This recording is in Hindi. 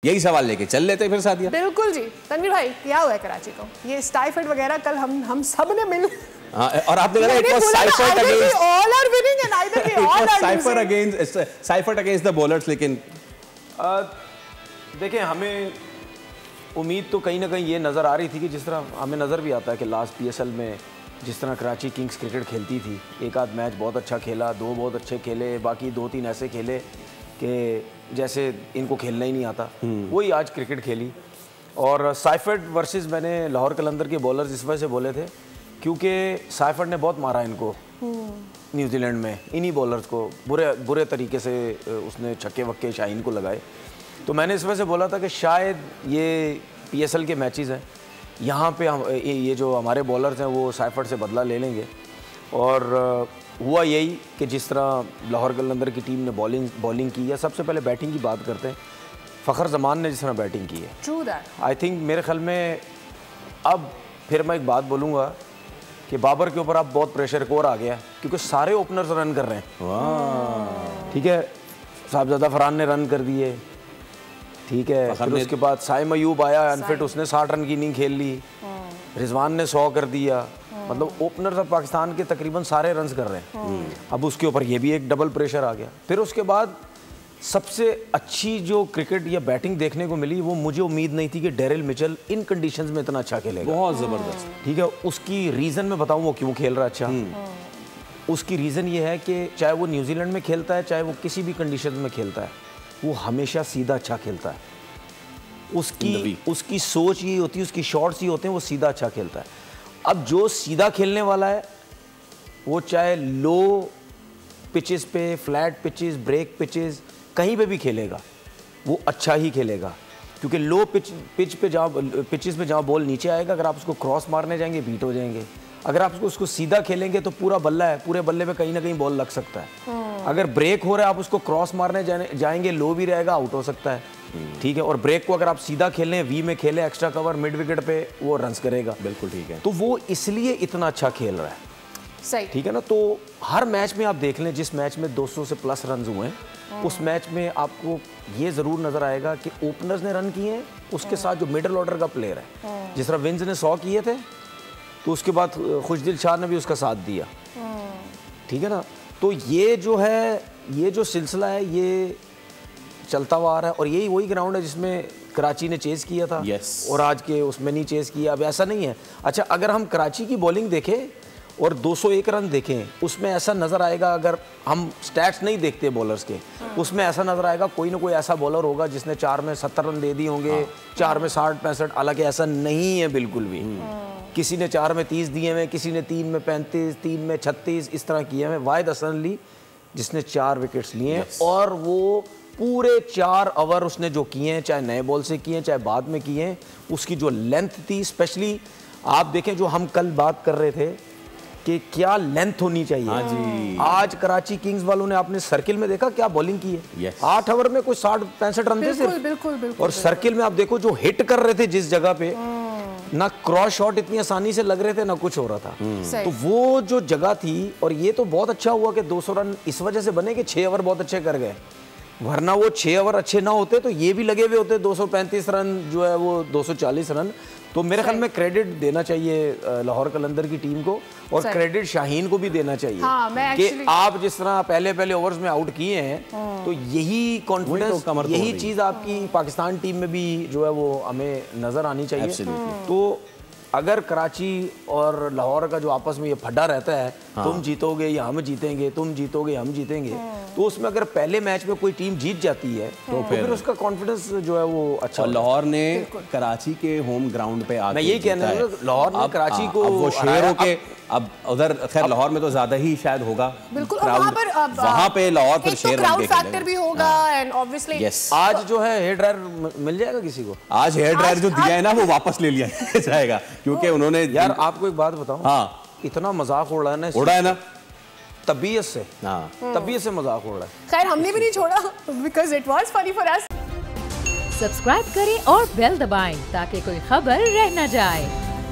यही सवाल लेके चल लेते फिर सादिया। बिल्कुल जी। तनवीर भाई क्या हुआ है कराची को? ये टाइफाइड वगैरह कल हम सब ने मिल और आपने कहा it was ciphered against all are winning and either we all are ciphered against the bowlers. लेकिन देखें, हमें उम्मीद तो कहीं ना कहीं ये नज़र आ रही थी कि जिस तरह हमें नज़र भी आता है कि लास्ट पीएसएल में जिस तरह कराची किंग्स क्रिकेट खेलती थी, एक आध मैच बहुत अच्छा खेला, दो बहुत अच्छे खेले, बाकी दो तीन ऐसे खेले कि जैसे इनको खेलना ही नहीं आता, वही आज क्रिकेट खेली। और साइफर्ड वर्सेस मैंने लाहौर कलंदर के बॉलर्स इस वजह से बोले थे क्योंकि साइफर्ड ने बहुत मारा इनको न्यूजीलैंड में, इन्हीं बॉलर्स को बुरे तरीके से उसने छक्के वक्के शाहीन को लगाए। तो मैंने इस वजह से बोला था कि शायद ये पीएसएल के मैचेस हैं, यहाँ पे हम ये जो हमारे बॉलर्स हैं वो साइफर्ड से बदला ले लेंगे। और हुआ यही कि जिस तरह लाहौर कलंदर की टीम ने बॉलिंग की है, सबसे पहले बैटिंग की बात करते हैं। फ़खर जमान ने जिस तरह बैटिंग की है, आई थिंक मेरे ख्याल में अब फिर मैं एक बात बोलूँगा कि बाबर के ऊपर अब बहुत प्रेशर एक और आ गया है क्योंकि सारे ओपनर्स रन कर रहे हैं। ठीक है, साहबजादा फरहान ने रन कर दिए, ठीक है, फिर उसके बाद साइम अयूब आया अनफिट, उसने 60 रन की इनिंग खेल ली, रिजवान ने 100 कर दिया, मतलब ओपनर्स अब पाकिस्तान के तकरीबन सारे रन्स कर रहे हैं। अब उसके ऊपर ये भी एक डबल प्रेशर आ गया। फिर उसके बाद सबसे अच्छी जो क्रिकेट या बैटिंग देखने को मिली, वो मुझे उम्मीद नहीं थी कि डेरिल मिचेल इन कंडीशंस में इतना अच्छा खेलेगा। बहुत ज़बरदस्त। ठीक है, उसकी रीज़न मैं बताऊँ वो क्यों खेल रहा है अच्छा। उसकी रीज़न ये है कि चाहे वो न्यूजीलैंड में खेलता है, चाहे वो किसी भी कंडीशन में खेलता है, वो हमेशा सीधा अच्छा खेलता है। उसकी सोच ये होती है, उसकी शॉट्स ये होते हैं, वो सीधा अच्छा खेलता है। अब जो सीधा खेलने वाला है वो चाहे लो पिचेस पे, फ्लैट पिचेस, ब्रेक पिचेस, कहीं पे भी खेलेगा वो अच्छा ही खेलेगा क्योंकि लो पिचेस पे जहाँ बॉल नीचे आएगा, अगर आप उसको क्रॉस मारने जाएंगे बीट हो जाएंगे। अगर आप उसको सीधा खेलेंगे तो पूरा बल्ला है, पूरे बल्ले पे कहीं ना कहीं बॉल लग सकता है। अगर ब्रेक हो रहा है, आप उसको क्रॉस मारने जाएंगे, लो भी रहेगा, आउट हो सकता है। ठीक है, और ब्रेक को अगर आप सीधा खेलें, वी में खेलें, एक्स्ट्रा कवर मिड विकेट पे, वो रन्स करेगा। बिल्कुल ठीक है। तो वो इसलिए इतना अच्छा खेल रहा है। सही, ठीक है ना। तो हर मैच में आप देख लें, जिस मैच में 200 से प्लस रन हुए हैं, उस मैच में आपको ये ज़रूर नज़र आएगा कि ओपनर्स ने रन किए हैं, उसके साथ जो मिडल ऑर्डर का प्लेयर है, जिस तरह विंस ने 100 किए थे, तो उसके बाद खुशदिल शाह ने भी उसका साथ दिया। ठीक है ना। तो ये जो है, ये जो सिलसिला है, ये चलता हुआ आ रहा है। और यही वही ग्राउंड है जिसमें कराची ने चेज़ किया था। और आज के उसमें नहीं चेज़ किया। अब ऐसा नहीं है। अच्छा, अगर हम कराची की बॉलिंग देखें और 201 रन देखें, उसमें ऐसा नज़र आएगा, अगर हम स्टैट्स नहीं देखते बॉलर्स के, उसमें ऐसा नज़र आएगा कोई ना कोई ऐसा बॉलर होगा जिसने 4 में 70 रन दे दिए होंगे, 4 में 60-65। हालांकि ऐसा नहीं है बिल्कुल भी। किसी ने 4 में 30 दिए हुए, किसी ने 3 में 35, 3 में 36, इस तरह किए हुए। वाहिद हसन अली जिसने 4 विकेट्स लिए हैं, और वो पूरे 4 ओवर उसने जो किए हैं, चाहे नए बॉल से किए हैं, चाहे बाद में किए हैं, उसकी जो लेंथ थी, स्पेशली आप देखें जो हम कल बात कर रहे थे कि क्या लेंथ होनी चाहिए। हाँ जी। आज कराची किंग्स वालों ने आपने सर्किल में देखा क्या बॉलिंग की है। 8 ओवर में कोई 60-65 रन थे सिर्फ। बिल्कुल। और सर्किल में आप देखो जो हिट कर रहे थे जिस जगह पे, ना क्रॉस शॉट इतनी आसानी से लग रहे थे, ना कुछ हो रहा था। तो वो जो जगह थी, और ये तो बहुत अच्छा हुआ कि 200 रन इस वजह से बने कि 6 ओवर बहुत अच्छे कर गए, वरना वो 6 ओवर अच्छे ना होते तो ये भी लगे हुए होते 235 रन जो है वो 240 रन। तो मेरे ख्याल में क्रेडिट देना चाहिए लाहौर कलंदर की टीम को, और क्रेडिट शाहीन को भी देना चाहिए। कि आप जिस तरह पहले ओवर्स में आउट किए हैं, तो यही कॉन्फिडेंस, यही चीज़ आपकी पाकिस्तान टीम में भी जो है वो हमें नज़र आनी चाहिए। तो अगर कराची और लाहौर का जो आपस में ये फड्डा रहता है, तुम जीतोगे या हम जीतेंगे, तुम जीतोगे हम जीतेंगे, तो उसमें अगर पहले मैच में कोई टीम जीत जाती है तो फिर उसका कॉन्फिडेंस जो है वो अच्छा। और लाहौर ने कराची के होम ग्राउंड पे आके, मैं यही कहना है, लाहौर ने कराची को वो शेरों के, अब उधर खैर लाहौर में तो ज्यादा ही शायद होगा। बिल्कुल, वहाँ पे लाहौर फिर शेर क्राउड फैक्टर भी होगा, एंड ऑब्वियसली आज जो है हेयर ड्रायर मिल जाएगा किसी को। आज हेयर ड्रायर जो दिया है ना, वो वापस ले लिया जाएगा क्योंकि उन्होंने, यार आपको एक बात बताऊं, हाँ, इतना मजाक उड़ा है ना तबीयत से, तबीयत से मजाक उड़ रहा है। खैर हमने भी नहीं छोड़ा, because it was funny for us. Subscribe करें और बेल दबाएं ताकि कोई खबर रह न जाए।